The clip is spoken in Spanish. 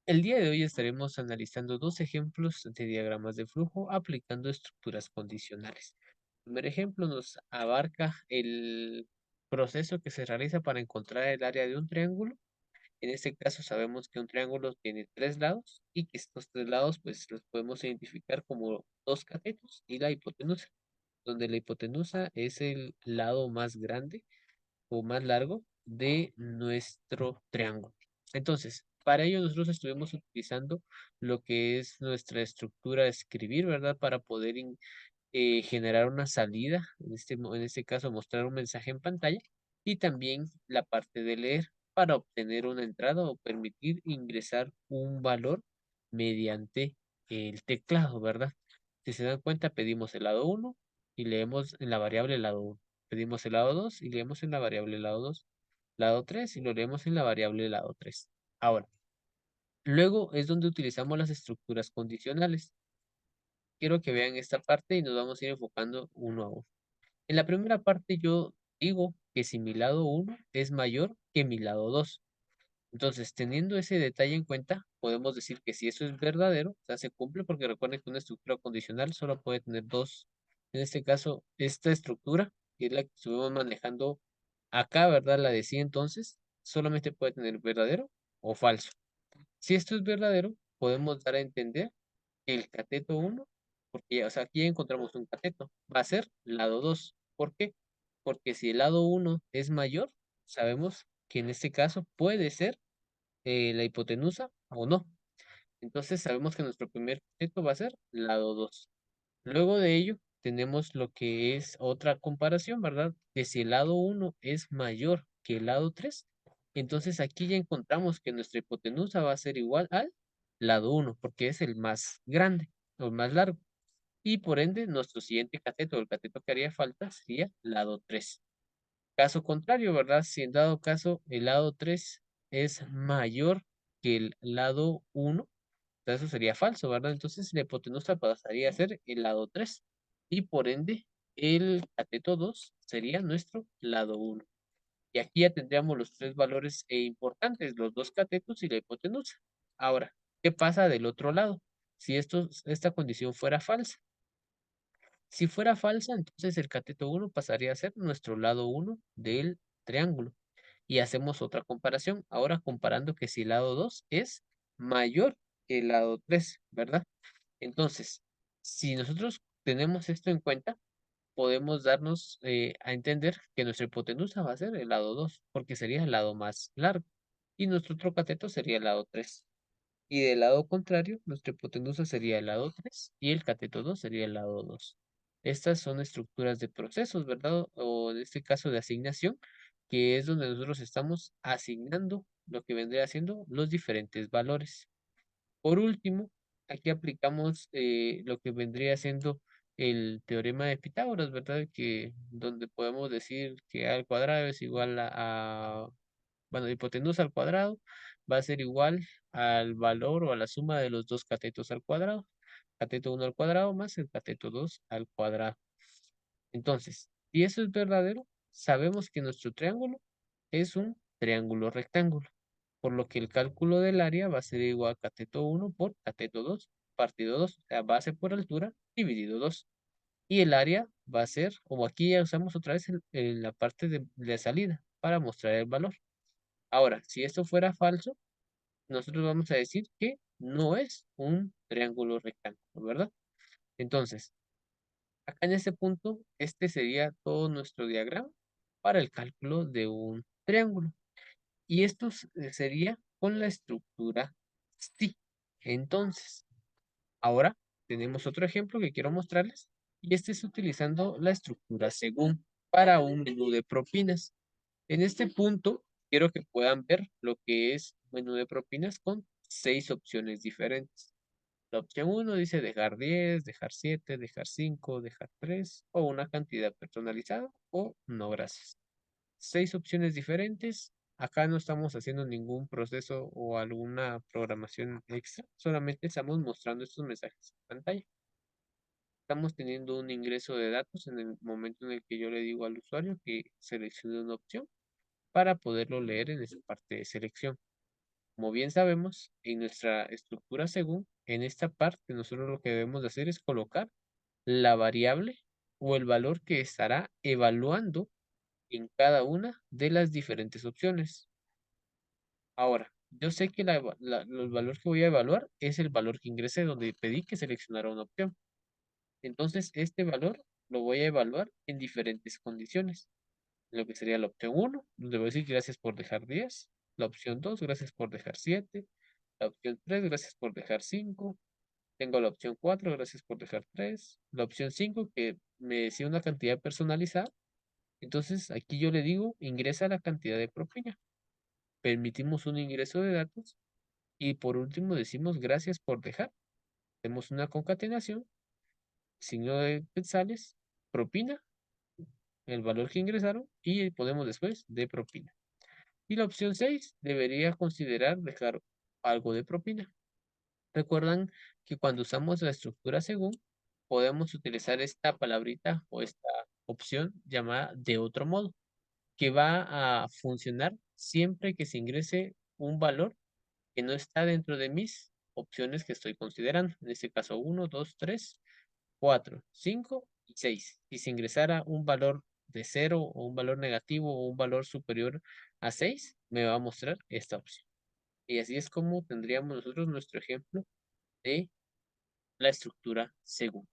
El día de hoy estaremos analizando dos ejemplos de diagramas de flujo aplicando estructuras condicionales. El primer ejemplo nos abarca el proceso que se realiza para encontrar el área de un triángulo. En este caso sabemos que un triángulo tiene tres lados y que estos tres lados pues los podemos identificar como dos catetos y la hipotenusa, donde la hipotenusa es el lado más grande o más largo de nuestro triángulo. Entonces, para ello nosotros estuvimos utilizando lo que es nuestra estructura de escribir, ¿verdad? Para poder generar una salida, en este caso mostrar un mensaje en pantalla, y también la parte de leer para obtener una entrada o permitir ingresar un valor mediante el teclado, ¿verdad? Si se dan cuenta, pedimos el lado uno y leemos en la variable lado uno. Pedimos el lado 2 y leemos en la variable lado 2. Lado 3 y lo leemos en la variable lado 3. Ahora, luego es donde utilizamos las estructuras condicionales. Quiero que vean esta parte y nos vamos a ir enfocando uno a uno. En la primera parte yo digo que si mi lado uno es mayor que mi lado 2. Entonces, teniendo ese detalle en cuenta, podemos decir que si eso es verdadero, o sea, se cumple porque recuerden que una estructura condicional solo puede tener dos. En este caso, esta estructura, que es la que estuvimos manejando acá, ¿verdad? La de sí, entonces, solamente puede tener verdadero o falso. Si esto es verdadero, podemos dar a entender que el cateto uno, porque o sea, aquí ya encontramos un cateto, va a ser lado 2. ¿Por qué? Porque si el lado uno es mayor, sabemos que en este caso puede ser la hipotenusa o no. Entonces sabemos que nuestro primer cateto va a ser lado 2. Luego de ello, tenemos lo que es otra comparación, ¿verdad? Que si el lado uno es mayor que el lado 3, entonces aquí ya encontramos que nuestra hipotenusa va a ser igual al lado uno, porque es el más grande o el más largo. Y por ende, nuestro siguiente cateto, el cateto que haría falta, sería lado 3. Caso contrario, ¿verdad? Si en dado caso el lado 3 es mayor que el lado uno, eso sería falso, ¿verdad? Entonces la hipotenusa pasaría a ser el lado 3 y por ende el cateto 2 sería nuestro lado uno. Y aquí ya tendríamos los tres valores importantes, los dos catetos y la hipotenusa. Ahora, ¿qué pasa del otro lado? Si esta condición fuera falsa. Si fuera falsa, entonces el cateto uno pasaría a ser nuestro lado uno del triángulo. Y hacemos otra comparación, ahora comparando que si el lado 2 es mayor que el lado 3, ¿verdad? Entonces, si nosotros tenemos esto en cuenta, podemos darnos a entender que nuestra hipotenusa va a ser el lado 2, porque sería el lado más largo, y nuestro otro cateto sería el lado 3. Y del lado contrario, nuestra hipotenusa sería el lado 3 y el cateto 2 sería el lado 2. Estas son estructuras de procesos, ¿verdad? O en este caso de asignación, que es donde nosotros estamos asignando lo que vendría siendo los diferentes valores. Por último, aquí aplicamos lo que vendría siendo el teorema de Pitágoras, ¿verdad? Que donde podemos decir que a al cuadrado es igual bueno, hipotenusa al cuadrado va a ser igual al valor o a la suma de los dos catetos al cuadrado. Cateto uno al cuadrado más el cateto 2 al cuadrado. Entonces, si eso es verdadero, sabemos que nuestro triángulo es un triángulo rectángulo, por lo que el cálculo del área va a ser igual a cateto uno por cateto 2 partido 2, o sea, base por altura dividido 2. Y el área va a ser, como aquí ya usamos otra vez la parte de salida para mostrar el valor. Ahora, si esto fuera falso, nosotros vamos a decir que no es un triángulo rectángulo, ¿verdad? Entonces, acá en este punto, este sería todo nuestro diagrama para el cálculo de un triángulo. Y esto sería con la estructura sí. Entonces, ahora tenemos otro ejemplo que quiero mostrarles y este es utilizando la estructura según para un menú de propinas. En este punto, quiero que puedan ver lo que es un menú de propinas con 6 opciones diferentes. La opción uno dice dejar 10, dejar 7, dejar 5, dejar 3 o una cantidad personalizada o no gracias. 6 opciones diferentes. Acá no estamos haciendo ningún proceso o alguna programación extra, solamente estamos mostrando estos mensajes en pantalla. Estamos teniendo un ingreso de datos en el momento en el que yo le digo al usuario que seleccione una opción para poderlo leer en esa parte de selección. Como bien sabemos, en nuestra estructura según, en esta parte nosotros lo que debemos de hacer es colocar la variable o el valor que estará evaluando en cada una de las diferentes opciones. Ahora, yo sé que el valor que voy a evaluar es el valor que ingresé donde pedí que seleccionara una opción. Entonces, este valor lo voy a evaluar en diferentes condiciones. Lo que sería la opción uno, donde voy a decir gracias por dejar 10. La opción 2, gracias por dejar 7. La opción 3, gracias por dejar 5. Tengo la opción 4, gracias por dejar 3. La opción 5, que me decía una cantidad personalizada. Entonces, aquí yo le digo, ingresa la cantidad de propina. Permitimos un ingreso de datos. Y por último, decimos gracias por dejar. Hacemos una concatenación, signo de quetzales, propina, el valor que ingresaron y ponemos después de propina. Y la opción 6 debería considerar dejar algo de propina. Recuerdan que cuando usamos la estructura según, podemos utilizar esta palabrita o esta opción llamada de otro modo, que va a funcionar siempre que se ingrese un valor que no está dentro de mis opciones que estoy considerando. En este caso, 1, 2, 3, 4, 5 y 6. Si se ingresara un valor de cero o un valor negativo o un valor superior a 6, me va a mostrar esta opción. Y así es como tendríamos nosotros nuestro ejemplo de la estructura según.